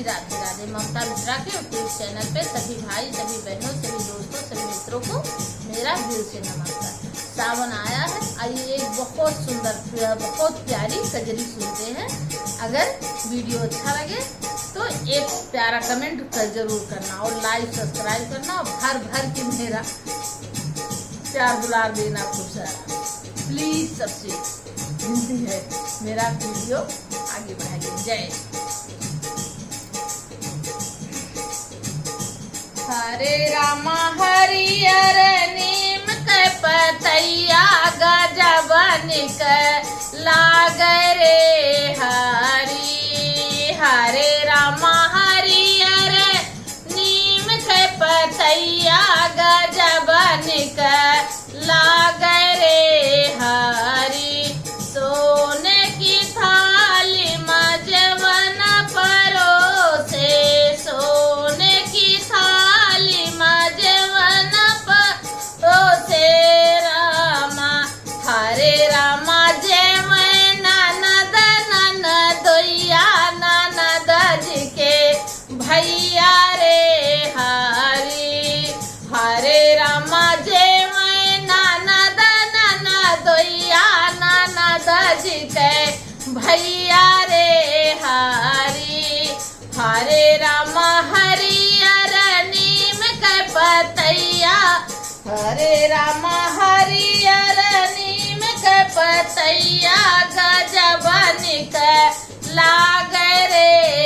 राधे राधे। ममता मिश्रा के YouTube channel पे सभी भाई, सभी बहनों, सभी दोस्तों, सभी मित्रों को मेरा दिल से नमस्कार। सावन आया है, आइए एक बहुत सुंदर, बहुत प्यारी कजरी सुनते हैं। अगर वीडियो अच्छा लगे तो एक प्यारा कमेंट जरूर करना और लाइक सब्सक्राइब करना और भर भर के मेरा प्यार दुलार देना खूब सारा, प्लीज। सबसे विनती है, मेरा वीडियो आगे बढ़ाइए। जय। हरे रामा हरियर नीम के पतैया गजबन के लाग रे हरी। हरे रामा हरियर नीम के पतैया गजबन के लाग रे हरी। सोने की थाली मजवन परोसे, सोने की थाली मजवन परोसे रामा। हरे रामा जय मैं ननद ननदोइया, ननद जी के भैया रे हरी। हरे रामा जय मैं ननद ननदोइया, ननद जी के भैया रे हरी। हरे रामा हरियर नीम के पतैया, हरे रामा हरियर नीम के पतैया गजबन के लाग रे